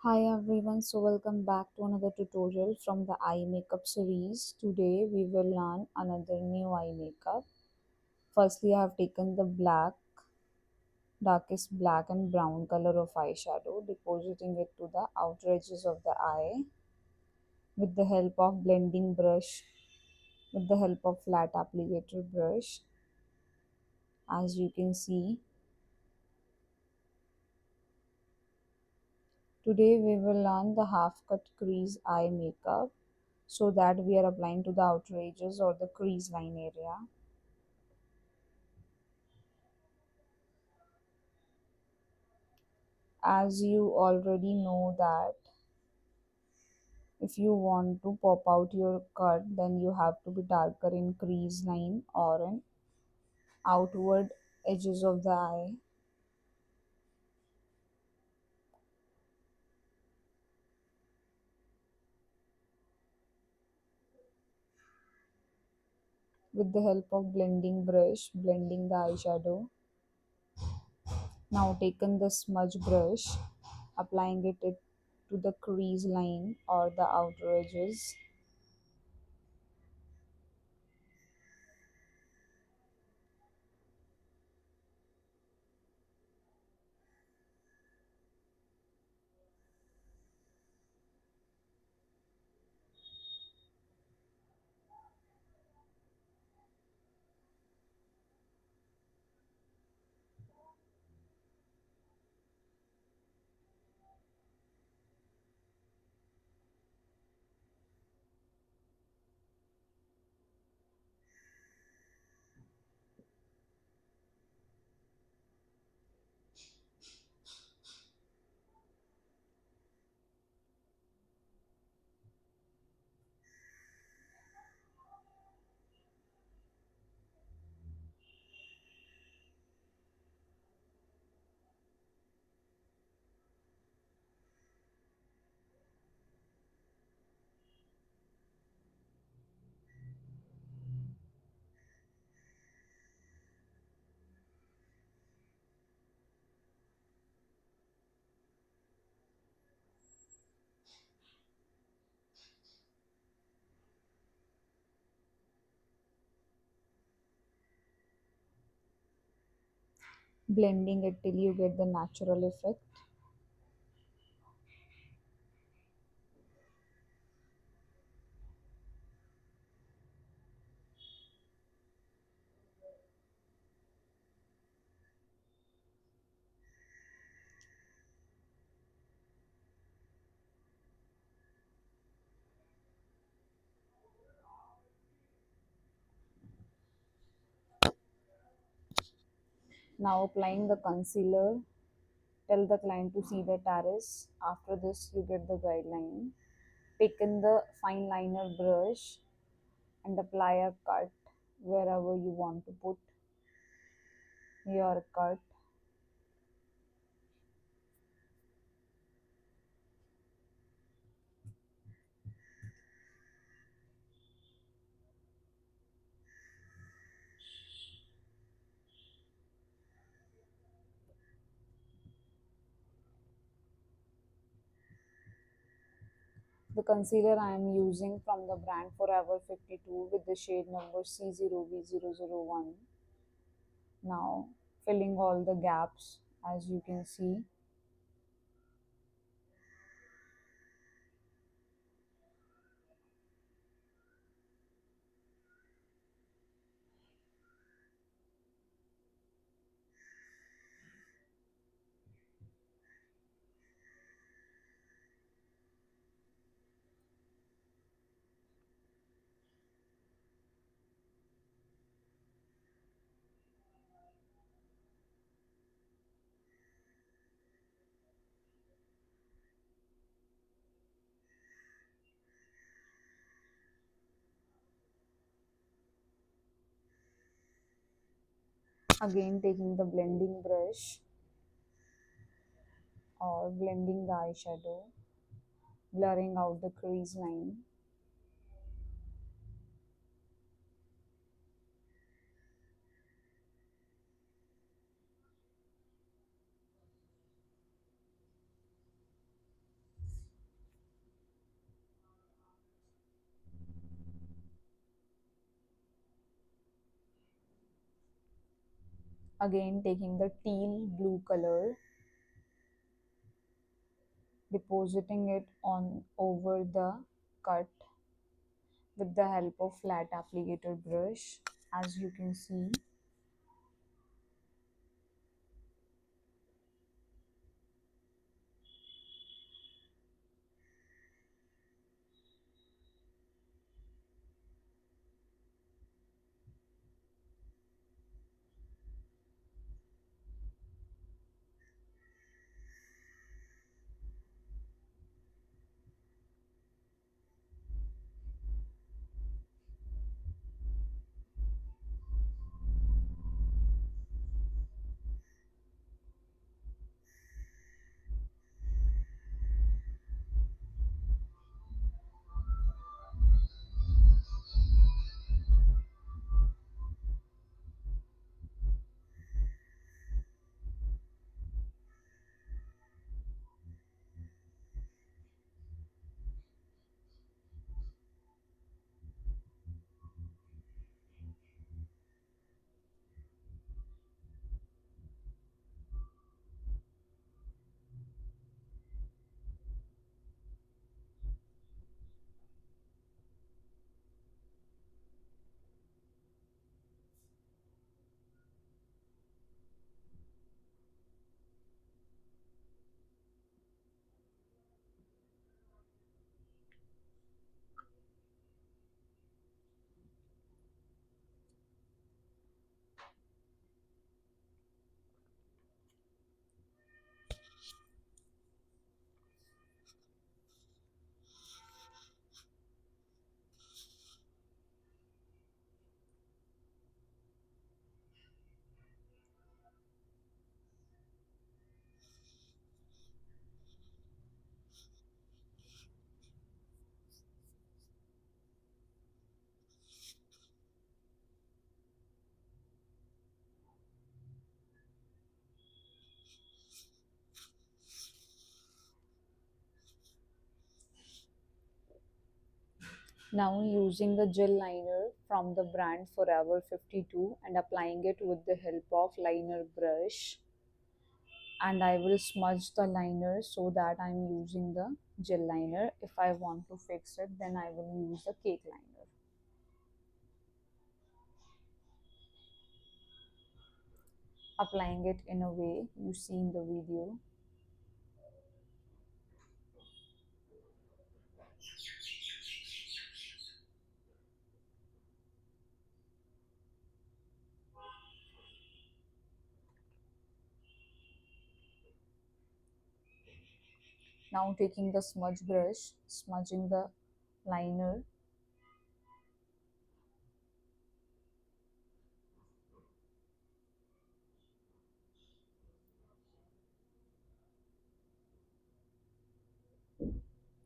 Hi everyone, so welcome back to another tutorial from the eye makeup series. Today we will learn another new eye makeup. Firstly, I have taken the darkest black and brown color of eyeshadow, depositing it to the outer edges of the eye with the help of blending brush, with the help of flat applicator brush. As you can see, today we will learn the half cut crease eye makeup so that we are applying to the outer edges or the crease line area. As you already know that if you want to pop out your cut, then you have to be darker in crease line or in outward edges of the eye. With the help of blending brush, blending the eyeshadow. Now taken the smudge brush, applying it to the crease line or the outer edges. Blending it till you get the natural effect. Now applying the concealer. Tell the client to see the terrace. After this, you get the guideline. Take in the fine liner brush and apply a cut wherever you want to put your cut. The concealer I am using from the brand Forever 52 with the shade number C0V001. Now filling all the gaps as you can see. Again taking the blending brush or blending the eyeshadow, blurring out the crease line. Again, taking the teal blue color, depositing it on over the cut with the help of flat applicator brush, as you can see. Now using the gel liner from the brand Forever 52 and applying it with the help of liner brush, and I will smudge the liner so that I'm using the gel liner. If I want to fix it, then I will use the cake liner. Applying it in a way you see in the video. Now taking the smudge brush, smudging the liner.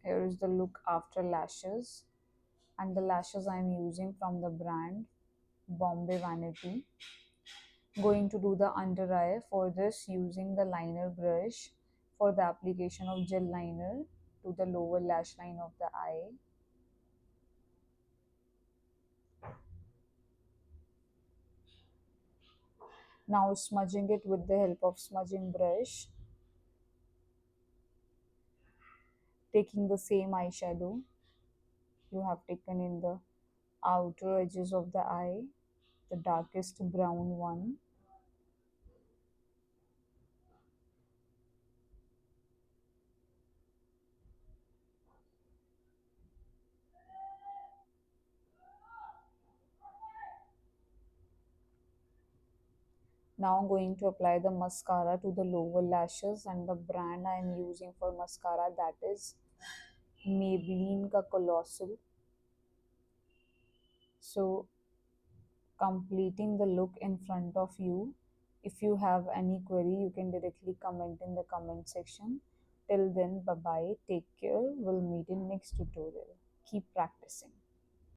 Here is the look after lashes, and the lashes I am using from the brand Bombay Vanity. Going to do the under eye. For this, using the liner brush for the application of gel liner to the lower lash line of the eye. Now smudging it with the help of smudging brush. Taking the same eyeshadow you have taken in the outer edges of the eye, the darkest brown one. Now I'm going to apply the mascara to the lower lashes, and the brand I am using for mascara, that is Maybelline ka Colossal. So completing the look in front of you. If you have any query, you can directly comment in the comment section. Till then, bye bye, take care, we'll meet in next tutorial. Keep practicing.